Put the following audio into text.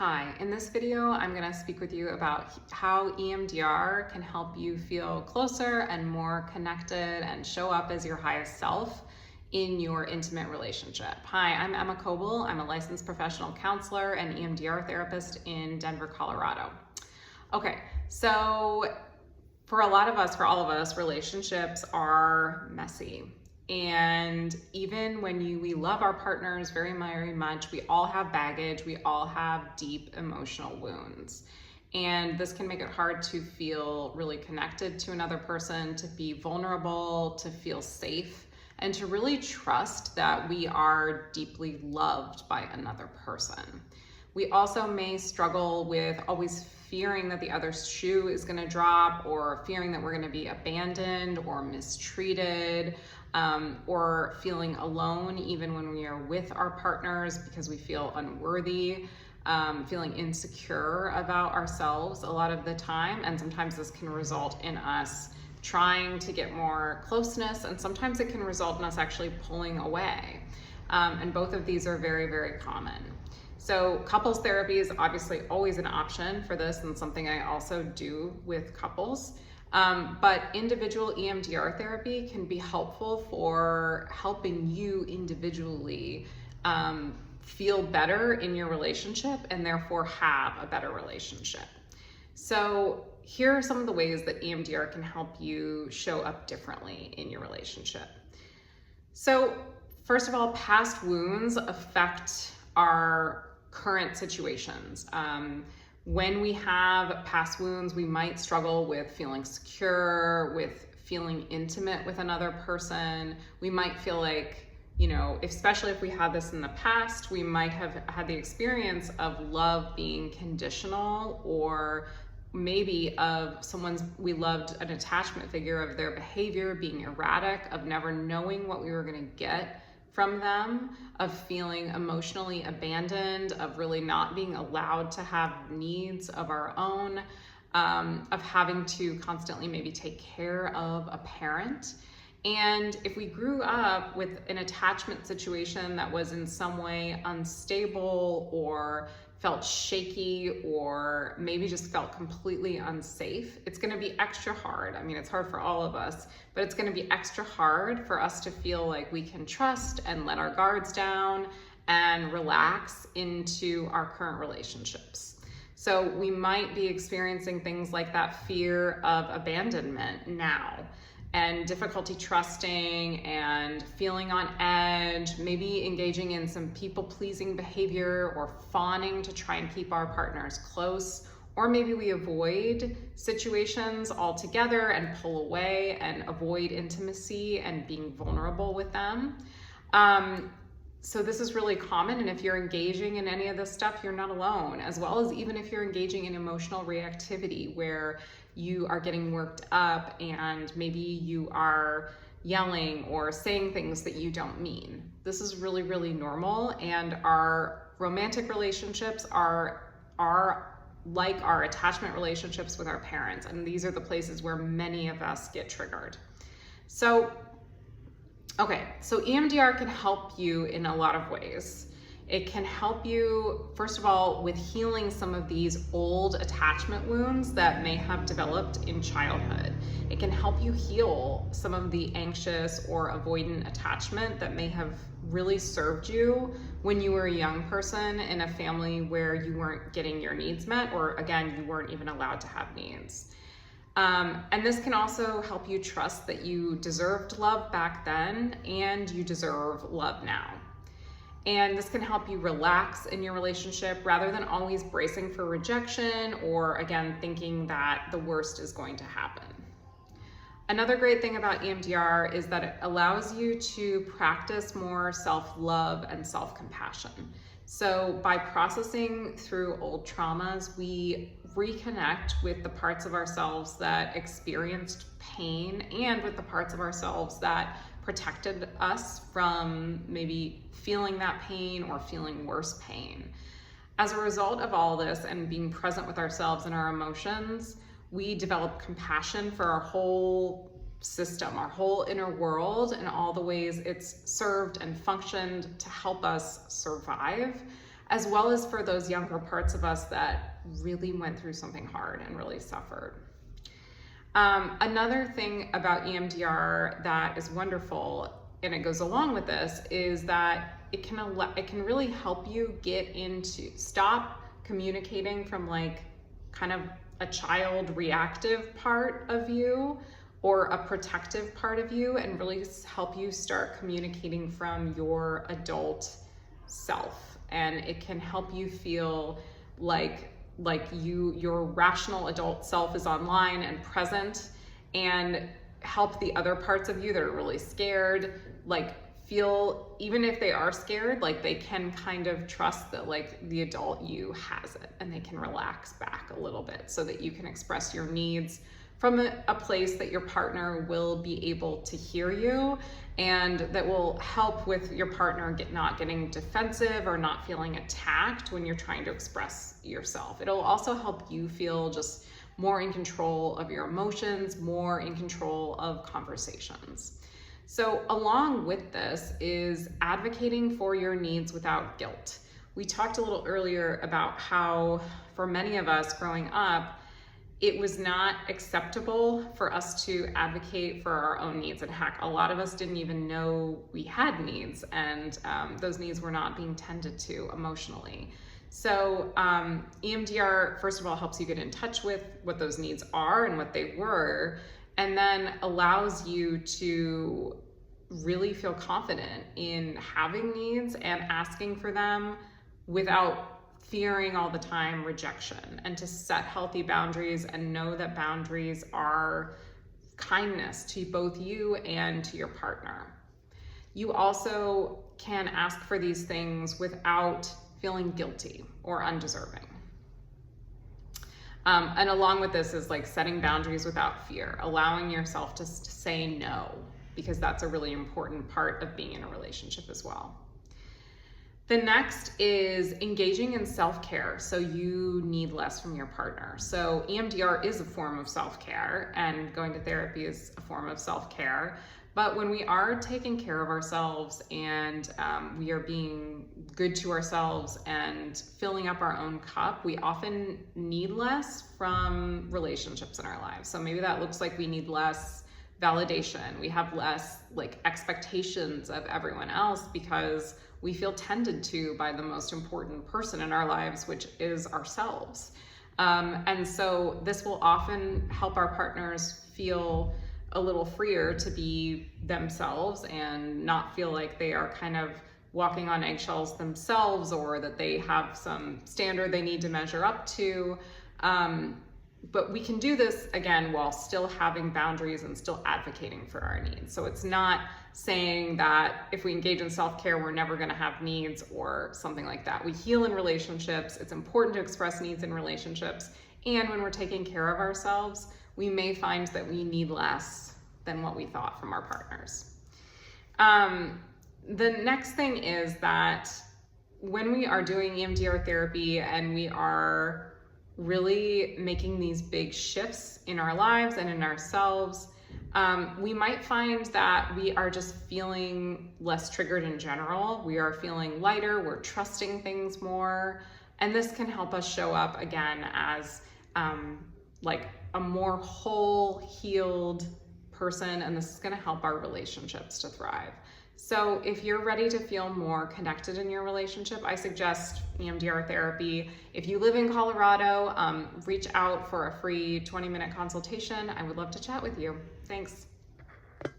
Hi, in this video, I'm going to speak with you about how EMDR can help you feel closer and more connected and show up as your highest self in your intimate relationship. Hi, I'm Emma Coble. I'm a licensed professional counselor and EMDR therapist in Denver, Colorado. Okay, so for all of us, relationships are messy. And even when we love our partners very, very much, we all have baggage, we all have deep emotional wounds. And this can make it hard to feel really connected to another person, to be vulnerable, to feel safe, and to really trust that we are deeply loved by another person. We also may struggle with always fearing that the other shoe is going to drop, or fearing that we're going to be abandoned or mistreated, or feeling alone even when we are with our partners because we feel unworthy, feeling insecure about ourselves a lot of the time. And sometimes this can result in us trying to get more closeness, and sometimes it can result in us actually pulling away. And both of these are very, very common. So couples therapy is obviously always an option for this, and something I also do with couples. But individual EMDR therapy can be helpful for helping you individually feel better in your relationship and therefore have a better relationship. So here are some of the ways that EMDR can help you show up differently in your relationship. So first of all, past wounds affect our current situations. When we have past wounds, we might struggle with feeling secure, with feeling intimate with another person. We might feel like, especially if we had this in the past, we might have had the experience of love being conditional, or maybe of we loved an attachment figure, of their behavior being erratic, of never knowing what we were going to get from them, of feeling emotionally abandoned, of really not being allowed to have needs of our own, of having to constantly maybe take care of a parent. And if we grew up with an attachment situation that was in some way unstable, or felt shaky, or maybe just felt completely unsafe, it's going to be extra hard. I mean, it's hard for all of us, but it's going to be extra hard for us to feel like we can trust and let our guards down and relax into our current relationships. So we might be experiencing things like that fear of abandonment now, and difficulty trusting, and feeling on edge, maybe engaging in some people-pleasing behavior or fawning to try and keep our partners close, or maybe we avoid situations altogether and pull away and avoid intimacy and being vulnerable with them. So this is really common, and if you're engaging in any of this stuff, you're not alone, as well as even if you're engaging in emotional reactivity where you are getting worked up and maybe you are yelling or saying things that you don't mean. This is really, really normal, and our romantic relationships are like our attachment relationships with our parents, and these are the places where many of us get triggered. So EMDR can help you in a lot of ways. It can help you, first of all, with healing some of these old attachment wounds that may have developed in childhood. It can help you heal some of the anxious or avoidant attachment that may have really served you when you were a young person in a family where you weren't getting your needs met, or again, you weren't even allowed to have needs. And this can also help you trust that you deserved love back then and you deserve love now. And this can help you relax in your relationship rather than always bracing for rejection, or again, thinking that the worst is going to happen. Another great thing about EMDR is that it allows you to practice more self-love and self-compassion. So by processing through old traumas, we reconnect with the parts of ourselves that experienced pain, and with the parts of ourselves that protected us from maybe feeling that pain or feeling worse pain. As a result of all this and being present with ourselves and our emotions, we develop compassion for our whole system, our whole inner world, and all the ways it's served and functioned to help us survive, as well as for those younger parts of us that really went through something hard and really suffered. Another thing about EMDR that is wonderful, and it goes along with this, is that it can really help you stop communicating from like kind of a child reactive part of you or a protective part of you, and really help you start communicating from your adult self. And it can help you feel like your rational adult self is online and present, and help the other parts of you that are really scared, like feel, even if they are scared, like they can kind of trust that like the adult you has it, and they can relax back a little bit so that you can express your needs from a place that your partner will be able to hear you, and that will help with your partner not getting defensive or not feeling attacked when you're trying to express yourself. It'll also help you feel just more in control of your emotions, more in control of conversations. So along with this is advocating for your needs without guilt. We talked a little earlier about how for many of us growing up, it was not acceptable for us to advocate for our own needs. And heck, a lot of us didn't even know we had needs, and those needs were not being tended to emotionally. So EMDR, first of all, helps you get in touch with what those needs are and what they were, and then allows you to really feel confident in having needs and asking for them without fearing all the time rejection, and to set healthy boundaries and know that boundaries are kindness to both you and to your partner. You also can ask for these things without feeling guilty or undeserving. And along with this is like setting boundaries without fear, allowing yourself to say no, because that's a really important part of being in a relationship as well. The next is engaging in self-care, so you need less from your partner. So EMDR is a form of self-care, and going to therapy is a form of self-care. But when we are taking care of ourselves and we are being good to ourselves and filling up our own cup, we often need less from relationships in our lives. So maybe that looks like we need less validation. We have less like expectations of everyone else because we feel tended to by the most important person in our lives, which is ourselves. And so this will often help our partners feel a little freer to be themselves and not feel like they are kind of walking on eggshells themselves, or that they have some standard they need to measure up to. But we can do this again while still having boundaries and still advocating for our needs. So it's not saying that if we engage in self-care, we're never going to have needs or something like that. We heal in relationships. It's important to express needs in relationships. And when we're taking care of ourselves, we may find that we need less than what we thought from our partners. The next thing is that when we are doing EMDR therapy and we are really making these big shifts in our lives and in ourselves, we might find that we are just feeling less triggered in general. We are feeling lighter, we're trusting things more, and this can help us show up again as like a more whole, healed person, and this is going to help our relationships to thrive. So if you're ready to feel more connected in your relationship, I suggest EMDR therapy. If you live in Colorado, reach out for a free 20-minute consultation. I would love to chat with you. Thanks.